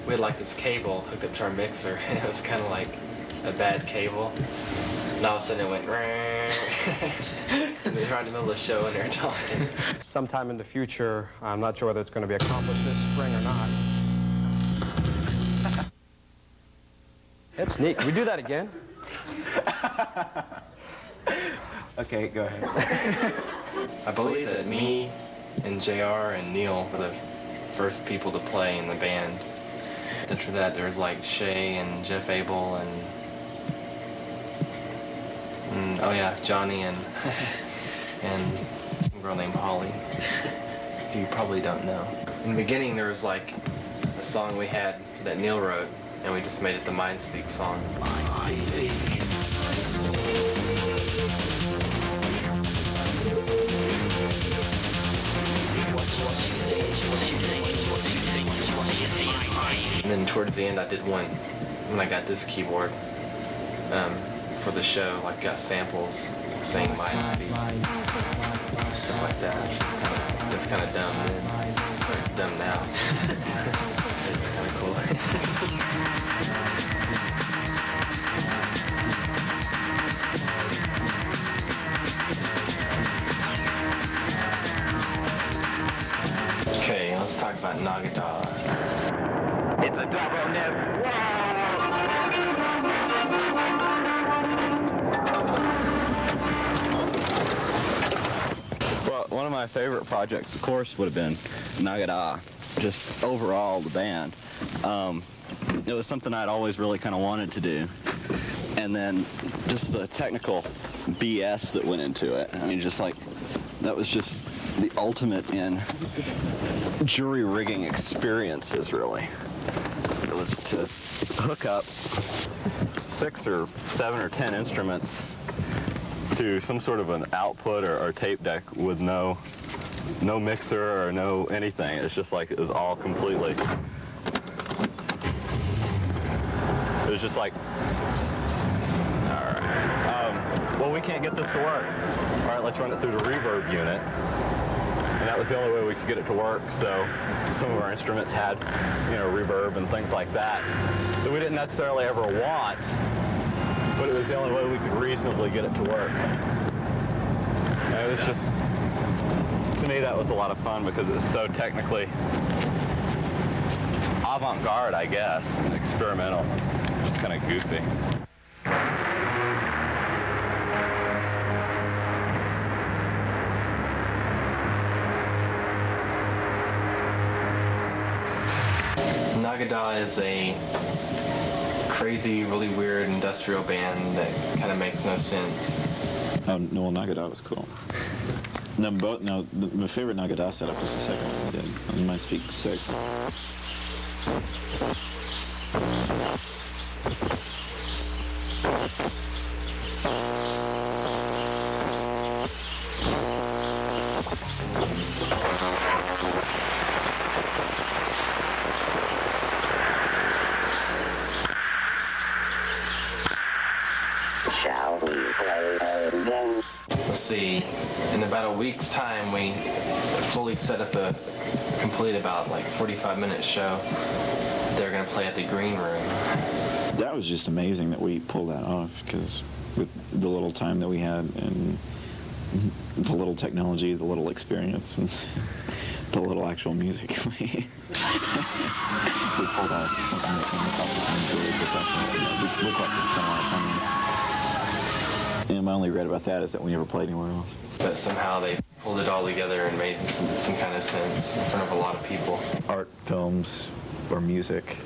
we had like this cable hooked up to our mixer, and it was kind of like a bad cable. And all of a sudden it went, and we were right in the middle of the show and they were talking. Sometime in the future, I'm not sure whether it's going to be accomplished this spring or not. That's neat. Can we do that again? Okay, go ahead. I believe that me and JR and Neil were the first people to play in the band. After that, there was like Shay and Jeff Abel and oh yeah, Johnny and and some girl named Holly, who you probably don't know. In the beginning, there was like a song we had that Neil wrote, and we just made it the Mindspeak song. Mindspeak. And then towards the end, I did one when I got this keyboard for the show, like got samples saying Mindspeak, stuff like that. It's kind of dumb then, or it's dumb now. It's kind of cool. Okay, let's talk about Nagada. It's a double nip. Well, one of my favorite projects, of course, would have been Nagada. Just overall, the band. It was something I'd always really kind of wanted to do. And then just the technical BS that went into it. I mean, just like, that was just the ultimate in jury rigging experiences, really. It was to hook up 6 or 7 or 10 instruments to some sort of an output or tape deck with no mixer or no anything. It's just like it was all completely. It was just like, all right. Well, we can't get this to work. All right, let's run it through the reverb unit. And that was the only way we could get it to work. So some of our instruments had, reverb and things like that we didn't necessarily ever want, but it was the only way we could reasonably get it to work. And it was just, to me, that was a lot of fun because it was so technically avant-garde, I guess, and experimental, just kind of goofy. Nagada is a crazy, really weird industrial band that kind of makes no sense. Oh, no, well, Nagada was cool. No, my favorite Nagada setup was the second one we did on Mindspeak 6. Shall we play again? Let's see. In about a week's time, we fully set up a complete about 45-minute show. They're going to play at the Green Room. That was just amazing that we pulled that off, because with the little time that we had and the little technology, the little experience, and the little actual music, we pulled off something that came across the time really professional. It looked like it's spent a lot of time on it. And my only regret about that is that we never played anywhere else. But somehow they pulled it all together and made some kind of sense in front of a lot of people. Art, films, or music,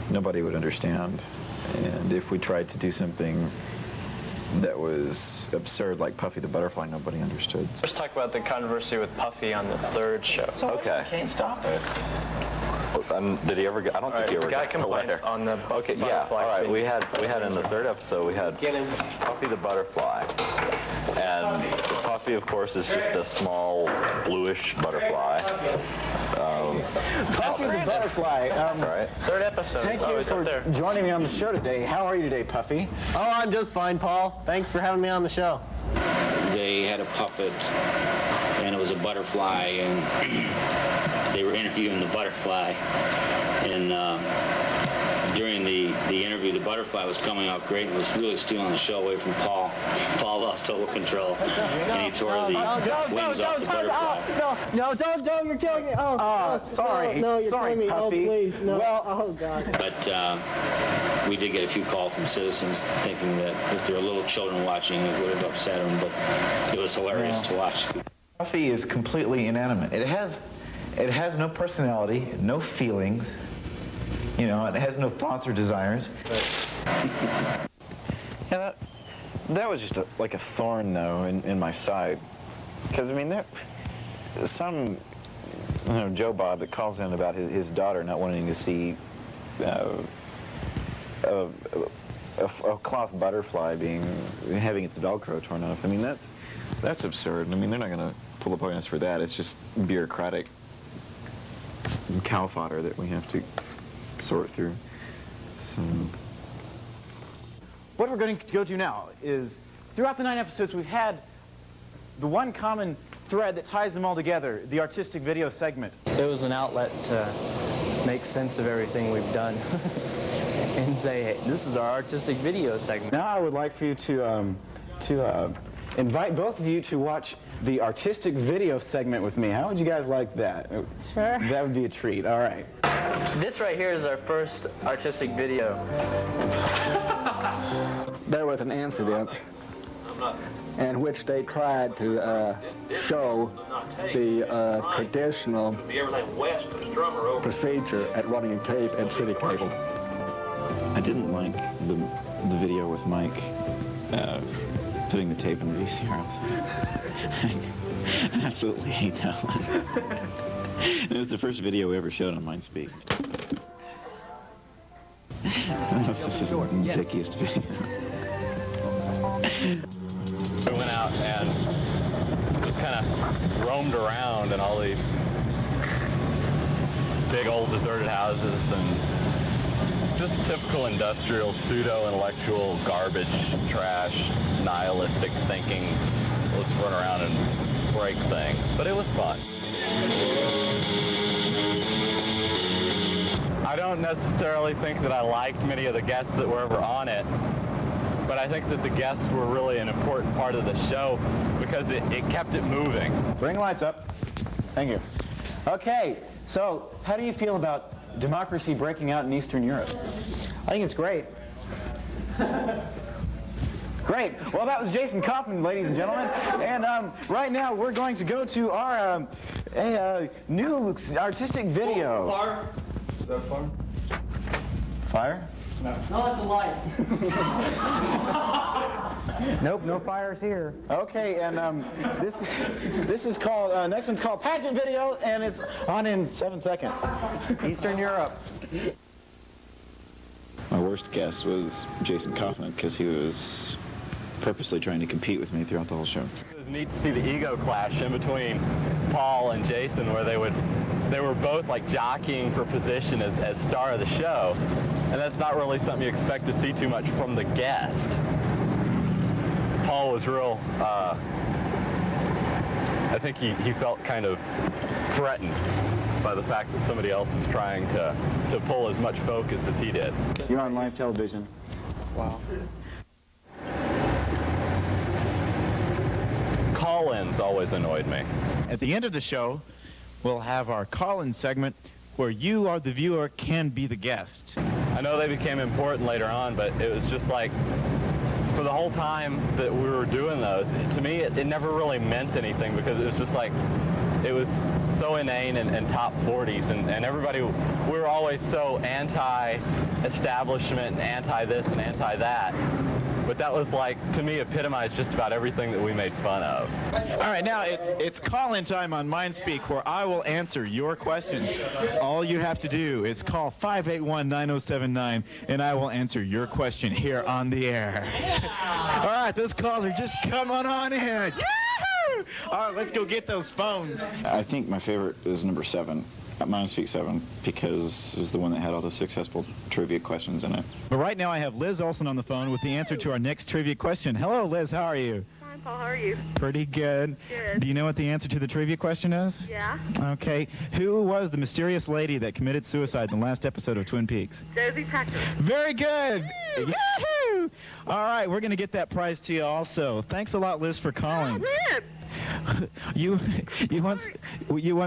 nobody would understand. And if we tried to do something that was absurd, like Puffy the Butterfly, nobody understood. Let's talk about the controversy with Puffy on the third show. So okay. Can't stop us. Did he ever get? I don't think he ever got the letter. On the okay, yeah. All right. We had in the third episode we had Puffy the Butterfly, and Puffy, of course, is just a small bluish butterfly. Puffy the Butterfly. Right. Third episode. Thank you for joining me on the show today. How are you today, Puffy? Oh, I'm just fine, Paul. Thanks for having me on the show. They had a puppet, and it was a butterfly, and they were interviewing the butterfly, and during the interview, the butterfly was coming out great and was really stealing the show away from Paul. Paul lost total control, and he tore the wings off the butterfly. No, don't, you're killing me. Sorry. No, you're Sorry, killing me. Puffy. Oh, please, no. Well, oh, God. But we did get a few calls from citizens thinking that if there were little children watching, it would have upset them, but it was hilarious to watch. Puffy is completely inanimate. It has no personality, no feelings. You know, it has no thoughts or desires. Yeah, that was just like a thorn, though, in my side. Because, I mean, some Joe Bob that calls in about his daughter not wanting to see a cloth butterfly having its Velcro torn off. I mean, that's absurd. I mean, they're not going to pull up on us for that. It's just bureaucratic cow fodder that we have to sort through. So what we're going to go to now is, throughout the 9 episodes, we've had the one common thread that ties them all together, the artistic video segment. It was an outlet to make sense of everything we've done and say, hey, this is our artistic video segment. Now I would like for you to invite both of you to watch the artistic video segment with me. How would you guys like that? Sure. That would be a treat. All right. This right here is our first artistic video. There was an incident in which they tried to show the traditional procedure at running tape and city cable. I didn't like the video with Mike putting the tape in the VCR. I absolutely hate that one. It was the first video we ever showed on Mindspeak. This is the dickiest video. We went out and just kind of roamed around in all these big old deserted houses and just typical industrial, pseudo-intellectual garbage, trash, nihilistic thinking. Let's run around and break things. But it was fun. I don't necessarily think that I liked many of the guests that were ever on it, but I think that the guests were really an important part of the show because it kept it moving. Bring the lights up. Thank you. Okay, so how do you feel about democracy breaking out in Eastern Europe? I think it's great. Great. Well, that was Jason Kaufman, ladies and gentlemen. And right now we're going to go to our new artistic video. Fire? Is that fire? Fire? No, it's a light. Nope, no fires here. Okay, and this is called, next one's called Pageant Video, and it's on in 7 seconds. Eastern Europe. My worst guess was Jason Kaufman because he was purposely trying to compete with me throughout the whole show. It was neat to see the ego clash in between Paul and Jason where they were both like jockeying for position as star of the show. And that's not really something you expect to see too much from the guest. Paul was real, I think he felt kind of threatened by the fact that somebody else was trying to pull as much focus as he did. You're on live television. Wow. Call-ins always annoyed me. At the end of the show, we'll have our call-in segment where you, or the viewer, can be the guest. I know they became important later on, but it was just like, for the whole time that we were doing those, to me, it never really meant anything because it was just like, it was so inane and top 40s, and everybody, we were always so anti-establishment and anti-this and anti-that. But that was like, to me, epitomized just about everything that we made fun of. All right, now it's call-in time on Mindspeak where I will answer your questions. All you have to do is call 581-9079 and I will answer your question here on the air. All right, those calls are just coming on in. Yahoo! All right, let's go get those phones. I think my favorite is number 7, Mindspeak 7, because it was the one that had all the successful trivia questions in it. But right now I have Liz Olson on the phone with the answer to our next trivia question. Hello, Liz. How are you? Hi, Hi, Paul. How are you? Pretty good. Good. Do you know what the answer to the trivia question is? Yeah. Okay. Who was the mysterious lady that committed suicide in the last episode of Twin Peaks? Josie Packer. Very good. Yahoo! All right, we're going to get that prize to you also. Thanks a lot, Liz, for calling. You want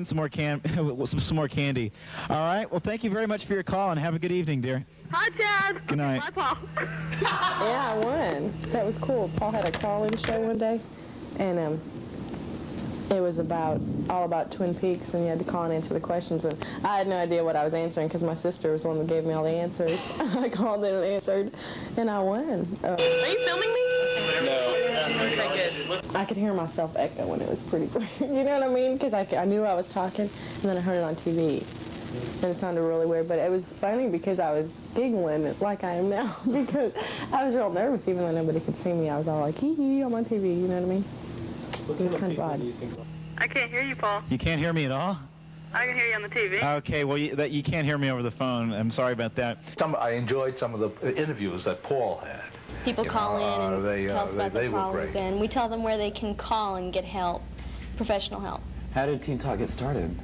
some more some more candy. All right. Well, thank you very much for your call and have a good evening, dear. Hi, Dad. Good night. Hi, Paul. Yeah, I won. That was cool. Paul had a call-in show one day, and it was all about Twin Peaks, and you had to call and answer the questions. And I had no idea what I was answering because my sister was the one that gave me all the answers. I called in and answered, and I won. Are you filming me? No. Okay, good. I could hear myself echo when it was pretty weird. You know what I mean? Because I knew I was talking, and then I heard it on TV. And it sounded really weird, but it was funny because I was giggling like I am now because I was real nervous even though nobody could see me. I was all like, hee hee, on my TV, you know what I mean? It was kind of odd. I can't hear you, Paul. You can't hear me at all? I can hear you on the TV. Okay, well, you can't hear me over the phone. I'm sorry about that. I enjoyed some of the interviews that Paul had. People call in and tell us about they their were problems, great. and we tell them where they can call and get help, professional help. How did Teen Talk get started?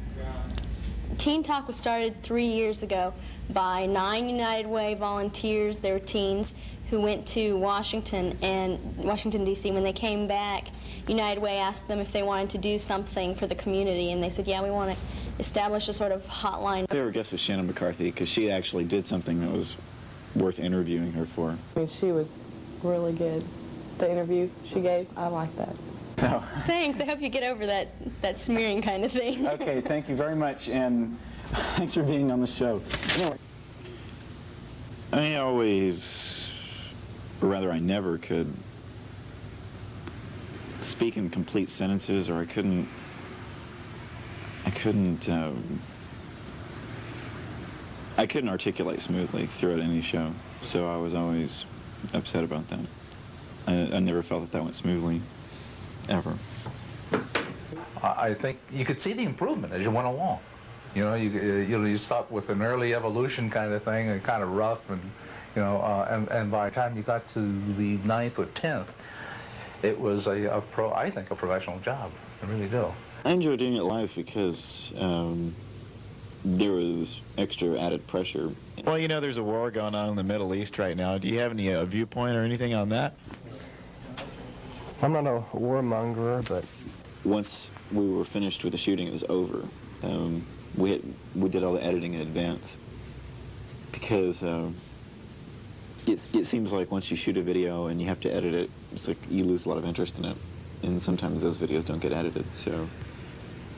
Teen Talk was started 3 years ago by 9 United Way volunteers. They were teens who went to Washington, D.C. When they came back, United Way asked them if they wanted to do something for the community, and they said, yeah, we want to establish a sort of hotline. My favorite guest was Shannon McCarthy because she actually did something that was worth interviewing her for. I mean, she was really good. The interview she gave, I like that. So. Thanks. I hope you get over that smearing kind of thing. Okay, thank you very much, and thanks for being on the show. Anyway. I always, or rather I never could speak in complete sentences, or I couldn't articulate smoothly throughout any show, so I was always upset about that. I never felt that went smoothly, ever. I think you could see the improvement as you went along. You know, you start with an early evolution kind of thing, and kind of rough, and and by the time you got to the 9th or 10th, it was I think a professional job. I really do. I enjoy doing it live because there was extra added pressure. Well, there's a war going on in the Middle East right now. Do you have any viewpoint or anything on that? I'm not a warmonger, but once we were finished with the shooting, it was over. We did all the editing in advance because it seems like once you shoot a video and you have to edit it, it's like you lose a lot of interest in it, and sometimes those videos don't get edited. So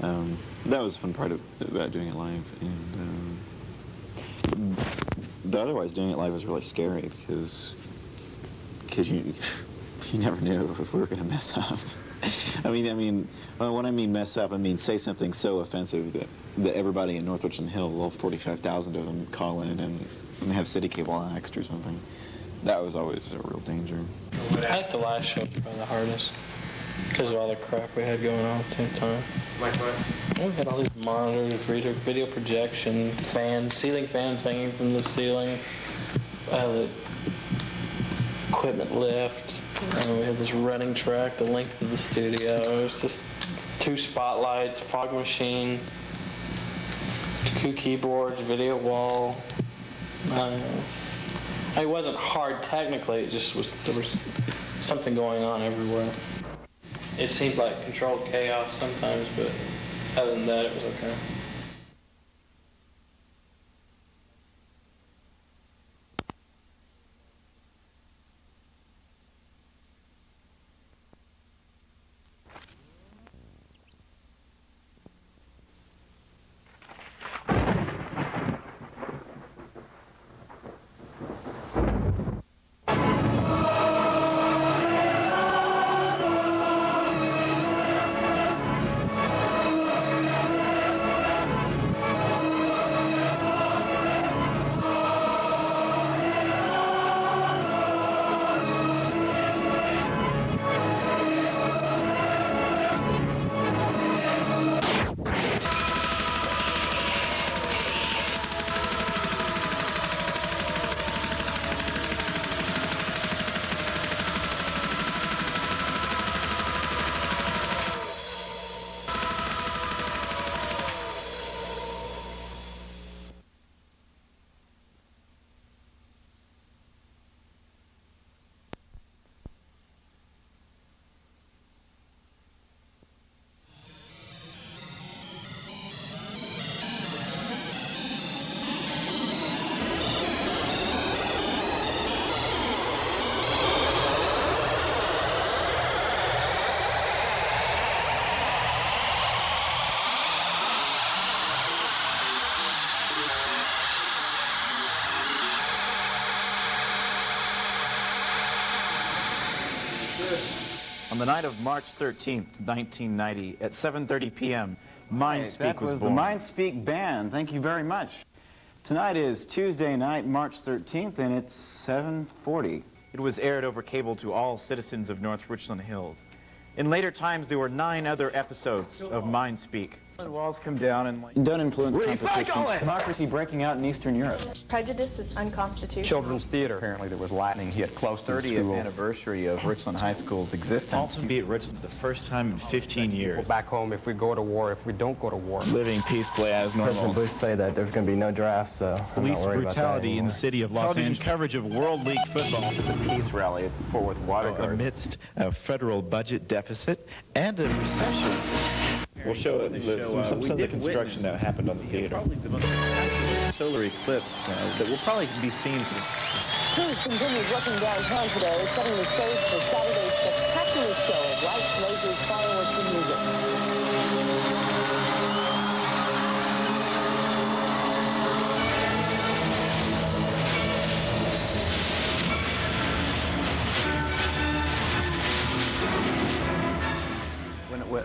that was the fun part about doing it live. And but otherwise, doing it live was really scary because you never knew if we were going to mess up. When I mean mess up, I mean say something so offensive that everybody in North Richland Hills, all 45,000 of them, call in and have city cable axed or something. That was always a real danger. I think the last show was probably the hardest because of all the crap we had going on at the same time. Like what? We had all these monitors, video projection, fans, ceiling fans hanging from the ceiling, the equipment lift. We had this running track, the length of the studio. It was just 2 spotlights, fog machine, 2 keyboards, video wall. It wasn't hard technically, it just was, there was something going on everywhere. It seemed like controlled chaos sometimes, but other than that, it was okay. On the night of March 13th, 1990, at 7:30 p.m., Mindspeak was born. The Mindspeak Band. Thank you very much. Tonight is Tuesday night, March 13th, and it's 7:40. It was aired over cable to all citizens of North Richland Hills. In later times, there were 9 other episodes of Mindspeak. Walls come down and don't influence competition. Democracy breaking out in Eastern Europe. Prejudice is unconstitutional. Children's theater. Apparently there was lightning hit close to the 30th school. anniversary of Richland High School's existence. Alton beat Richland the first time in 15 years. Back home, if we go to war, if we don't go to war. Living peacefully as normal. President Bush say that there's going to be no draft, so Police brutality in the city of Los Angeles. Coverage of World League football. It's a peace rally at the Fort Worth Water Guard. Amidst a federal budget deficit and a recession. We'll show some of the construction that happened on the theater. Solar eclipse that will probably be seen. Crews continued working downtown today, setting the stage for Saturday's spectacular show of lights, lasers, fireworks, and music.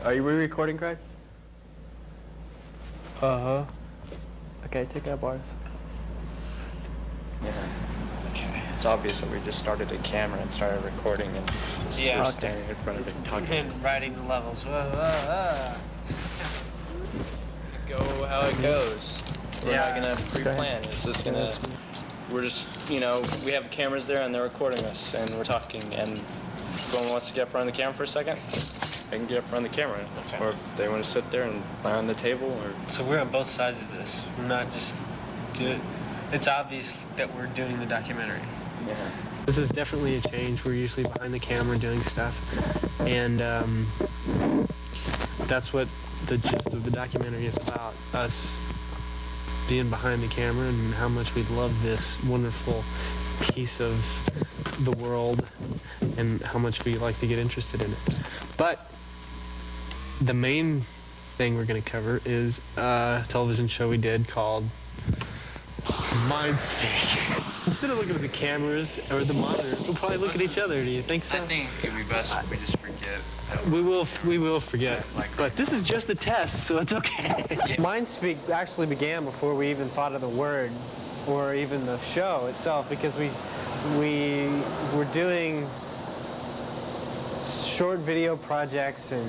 Are you re-recording, Craig? Uh-huh. Okay, take out bars. Yeah. Okay. It's obvious that we just started a camera and started recording and just Yeah. standing in front of it talking. And writing the levels. Go how it goes. We're not gonna pre-plan. It's just gonna. We're just, you know, we have cameras there and they're recording us and we're talking. And if someone wants to get up front of the camera for a second, they can get up front of the camera. Okay. Or if they want to sit there and lie on the table. Or So we're on both sides of this. We're not just. It's obvious that we're doing the documentary. Yeah. This is definitely a change. We're usually behind the camera doing stuff, and that's what the gist of the documentary is about, us being behind the camera and how much we love this wonderful piece of the world and how much we like to get interested in it. But the main thing we're going to cover is a television show we did called Mindspeak. Instead of looking at the cameras or the monitors, we'll probably look at each other. Do you think so? I think it'd be best if we just forget. We will forget. But this is just a test, so it's okay. Mindspeak actually began before we even thought of the word or even the show itself, because we were doing short video projects and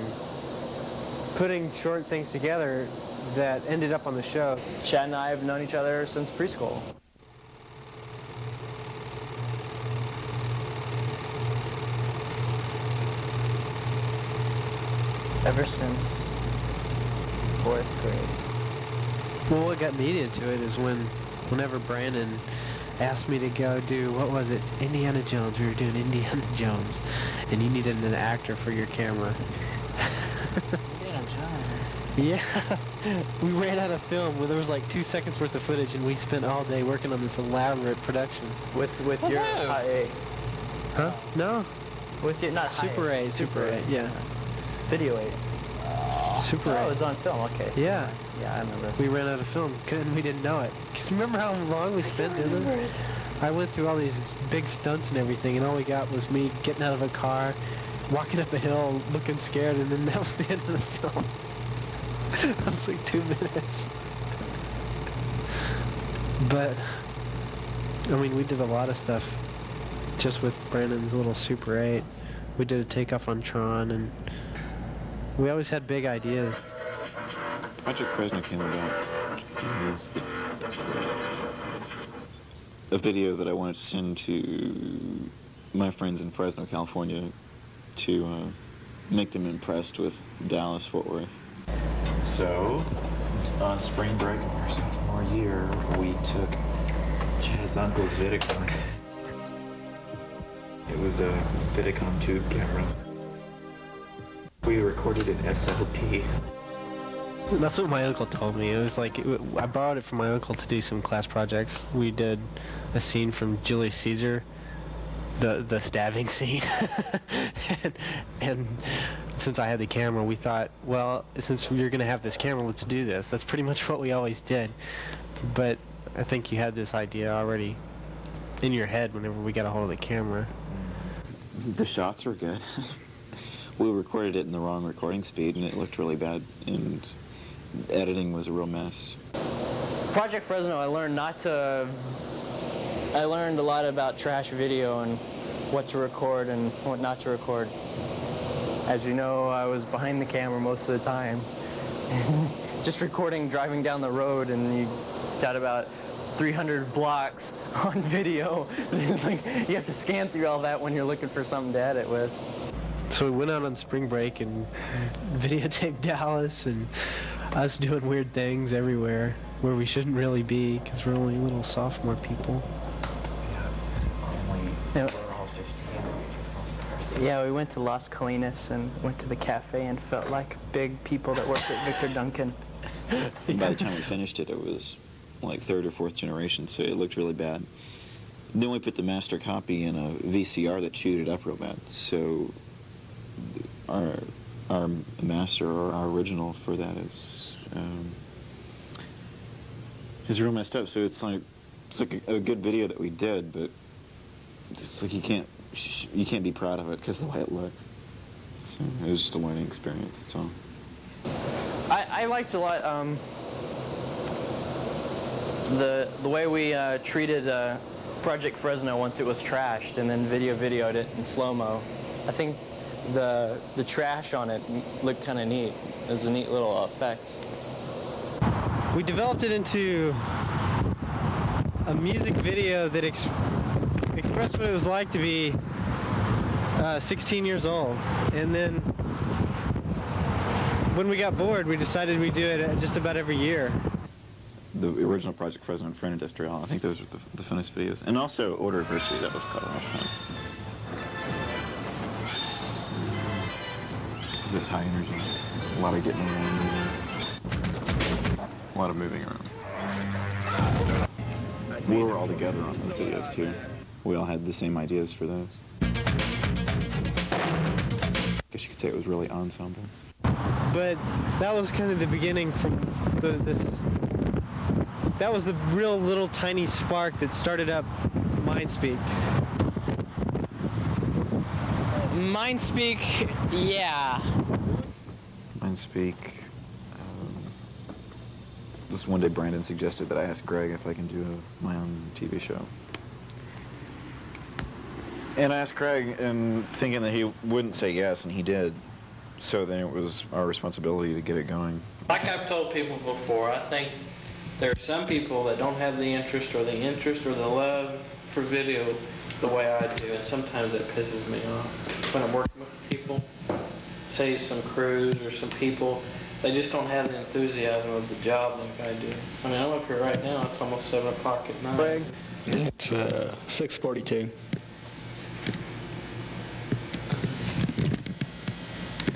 putting short things together that ended up on the show. Chad and I have known each other since preschool. Ever since 4th grade. Well, what got me into it is whenever Brandon asked me to go do, what was it, Indiana Jones. We were doing Indiana Jones, and you needed an actor for your camera. Indiana Jones. Yeah, we ran out of film. There was like 2 seconds worth of footage, and we spent all day working on this elaborate production. With your high A. Huh? No. With your, not Super high A, Super A, yeah. Video 8. Super Oh, A. it was on film, okay. Yeah. Yeah, I remember. We ran out of film, and we didn't know it. Because remember how long we spent doing it? I went through all these big stunts and everything, and all we got was me getting out of a car, walking up a hill, looking scared, and then that was the end of the film. That was like 2 minutes. But, I mean, we did a lot of stuff just with Brandon's little Super 8. We did a takeoff on Tron, and we always had big ideas. Project Fresno came about is a video that I wanted to send to my friends in Fresno, California, to make them impressed with Dallas, Fort Worth. So, on spring break of our sophomore year, we took Chad's uncle's Vidicon. It was a Vidicon tube camera. We recorded in SLP. That's what my uncle told me. It was like, I borrowed it from my uncle to do some class projects. We did a scene from Julius Caesar, the stabbing scene. and since I had the camera, we thought, well, since you're going to have this camera, let's do this. That's pretty much what we always did. But I think you had this idea already in your head whenever we got a hold of the camera. The shots were good. we recorded it in the wrong recording speed, and it looked really bad, and editing was a real mess. Project Fresno, I learned a lot about trash video and what to record and what not to record. As you know, I was behind the camera most of the time. Just recording driving down the road, and you got about 300 blocks on video. It's like you have to scan through all that when you're looking for something to edit with. So we went out on spring break and videotaped Dallas and us doing weird things everywhere where we shouldn't really be because we're only little sophomore people. Yeah. Yeah, we went to Las Colinas and went to the cafe and felt like big people that worked at Victor Duncan. By the time we finished it, it was like 3rd or 4th generation, so it looked really bad. Then we put the master copy in a VCR that chewed it up real bad, so our master or our original for that is real messed up. So it's like a good video that we did, but it's like you can't be proud of it because of the way it looks. So it was just a learning experience. That's all. I liked a lot the way we treated Project Fresno once it was trashed, and then videoed it in slow-mo. I think the trash on it looked kind of neat. It was a neat little effect. We developed it into a music video that expressed what it was like to be 16 years old. And then when we got bored, we decided we'd do it just about every year. The original Project Fresno and Friend Industrial, I think those were the funnest videos. And also Order of Virtue, that was quite a lot of fun. So it's high energy, a lot of getting around, a lot of moving around. We were all together on those videos too. We all had the same ideas for those. I guess you could say it was really ensemble. But that was kind of the beginning from that was the real little tiny spark that started up Mindspeak. Mindspeak, yeah. Mindspeak. This one day Brandon suggested that I ask Greg if I can do my own TV show. And I asked Craig, and thinking that he wouldn't say yes, and he did. So then it was our responsibility to get it going. Like I've told people before, I think there are some people that don't have the interest or the love for video the way I do, and sometimes it pisses me off. When I'm working with people, say some crews or some people, they just don't have the enthusiasm of the job like I do. I mean, I'm up here right now, it's almost 7 o'clock at night. Craig? It's 6:42.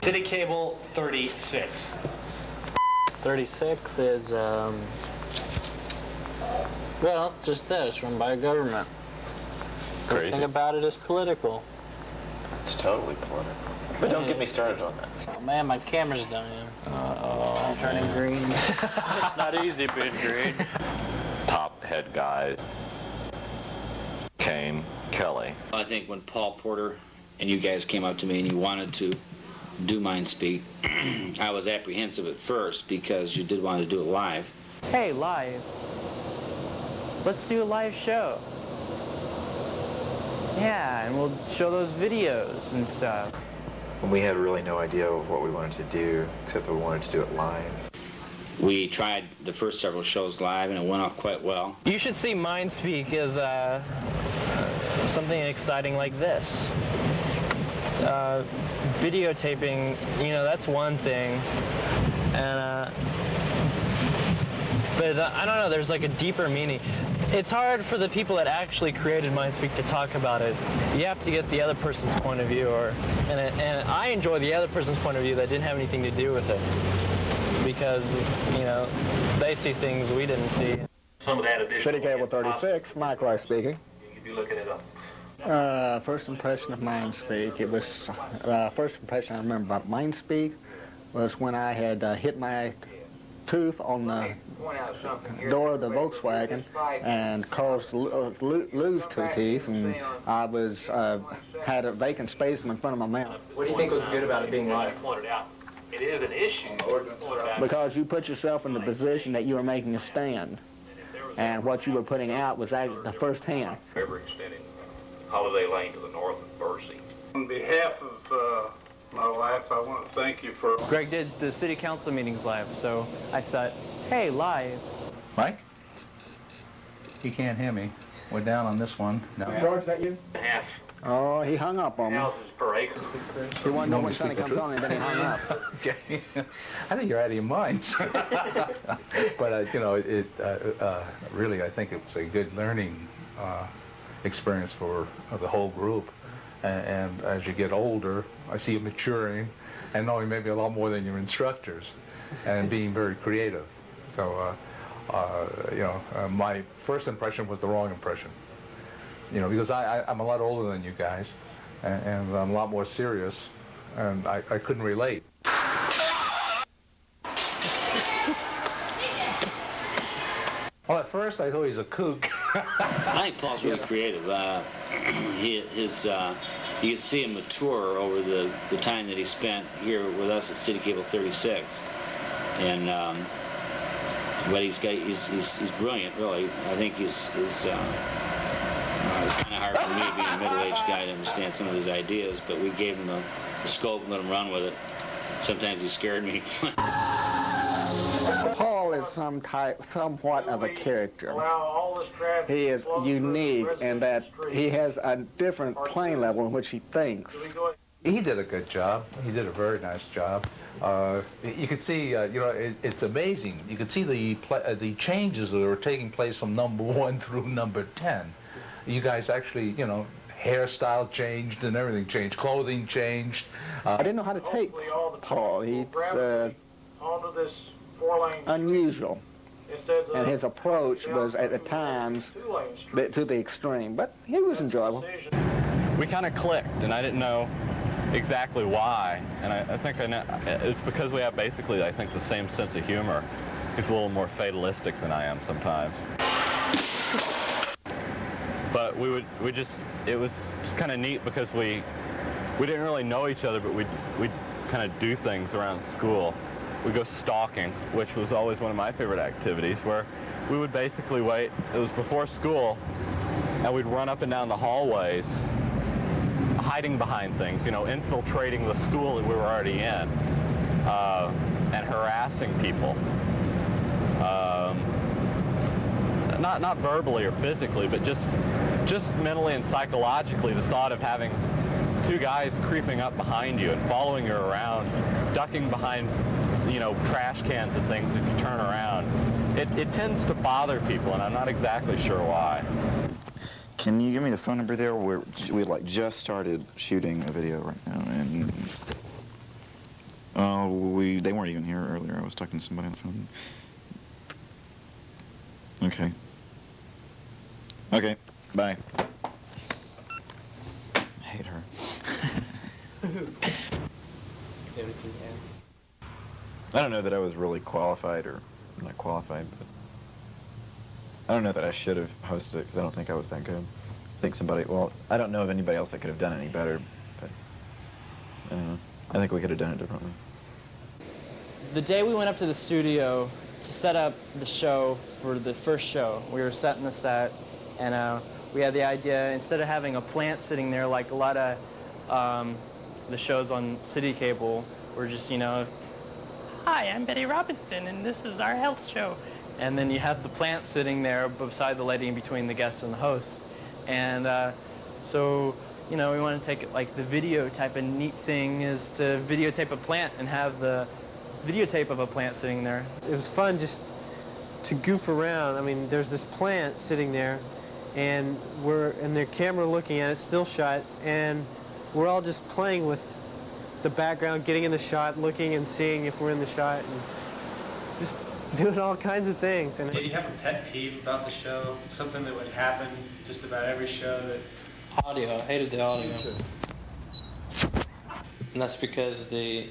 City Cable 36. 36 is, well, just this, run by a government. Crazy. Everything about it is political. It's totally political. But don't get me started on that. Oh man, my camera's dying. Uh-oh, I'm turning green. It's not easy being green. Top head guy came Kelly. I think when Paul Porter and you guys came up to me and you wanted to do Mindspeak, I was apprehensive at first because you did want to do it live. Hey, live. Let's do a live show. Yeah, and we'll show those videos and stuff. We had really no idea of what we wanted to do, except that we wanted to do it live. We tried the first several shows live and it went off quite well. You should see Mindspeak as something exciting like this. Videotaping, you know, that's one thing. And, but I don't know, there's like a deeper meaning. It's hard for the people that actually created Mindspeak to talk about it. You have to get the other person's point of view, and I enjoy the other person's point of view that didn't have anything to do with it, because you know they see things we didn't see. Some of that additional. City Cable 36, Mike Rice speaking. You'd be looking it up. First impression of Mindspeak. It was first impression I remember about Mindspeak was when I had hit my tooth on the door of the Volkswagen and caused to lose 2 teeth, and I had a vacant space in front of my mouth. What do you think was good about it being live? It is an issue. Because you put yourself in the position that you were making a stand, and what you were putting out was actually the first hand. Ever extending Holiday Lane to the north of Bercy. On behalf of my wife, I want to thank you for... Greg did the city council meetings live, so I thought, hey, live. Mike? He can't hear me. We're down on this one. No. George, that you? Half Oh, he hung up on me. houses per acre. He wanted to know when Sonny comes on, and then he hung up. Okay. I think you're out of your minds. But, you know, really, I think it was a good learning experience for the whole group. And as you get older, I see you maturing and knowing maybe a lot more than your instructors and being very creative. So, you know, my first impression was the wrong impression. You know, because I'm a lot older than you guys, and I'm a lot more serious, and I couldn't relate. Well, at first I thought he was a kook. I think Paul's really creative. You could see him mature over the time that he spent here with us at City Cable 36, and but he's brilliant, really. I think it's kind of hard for me, being a middle-aged guy, to understand some of his ideas, but we gave him the scope and let him run with it. Sometimes he scared me. Paul is somewhat of a character. He is unique in that he has a different plane level in which he thinks. He did a good job. He did a very nice job. You could see, you know, it's amazing. You could see the changes that were taking place from number 1 through number 10. You guys actually, you know, hairstyle changed and everything changed. Clothing changed. I didn't know how to take Paul. He's unusual. And his approach was, at the times, to the extreme. But he was enjoyable. We kind of clicked, and I didn't know exactly why. And I think I know, it's because we have basically, I think, the same sense of humor. He's a little more fatalistic than I am sometimes. But it was just kind of neat because we didn't really know each other, but we'd kind of do things around school. We'd go stalking, which was always one of my favorite activities, where we would basically wait. It was before school, and we'd run up and down the hallways, hiding behind things, you know, infiltrating the school that we were already in, and harassing people. Not verbally or physically, but just mentally and psychologically, the thought of having 2 guys creeping up behind you and following you around, ducking behind, you know, trash cans and things if you turn around. It tends to bother people, and I'm not exactly sure why. Can you give me the phone number there? We like just started shooting a video right now, and they weren't even here earlier. I was talking to somebody on the phone. Okay. Okay, bye. I hate her. I don't know that I was really qualified, or not qualified, but I don't know that I should have hosted it because I don't think I was that good. I think I don't know of anybody else that could have done it any better, but I don't know. I think we could have done it differently. The day we went up to the studio to set up the show for the first show, we were setting the set, and we had the idea, instead of having a plant sitting there like a lot of the shows on City Cable, we're just, you know, hi, I'm Betty Robinson, and this is our health show. And then you have the plant sitting there beside the lady in between the guest and the host. And so, you know, we want to take it like the video type of neat thing is to videotape a plant and have the videotape of a plant sitting there. It was fun just to goof around. I mean, there's this plant sitting there, and we're in their camera looking at it, still shot, and we're all just playing with the background, getting in the shot, looking and seeing if we're in the shot, and just doing all kinds of things. And did you have a pet peeve about the show? Something that would happen just about every show? Audio. I hated the audio. And that's because the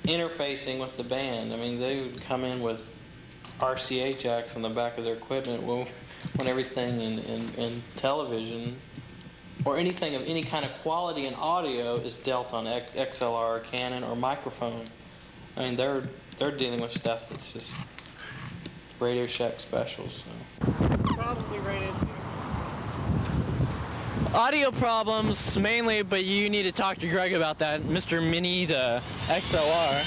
interfacing with the band. I mean, they would come in with RCA jacks on the back of their equipment when everything in television or anything of any kind of quality in audio is dealt on XLR, Canon, or microphone. I mean, they're dealing with stuff that's just Radio Shack special. So. Probably ran into audio problems mainly, but you need to talk to Greg about that. Mr. Mini to XLR.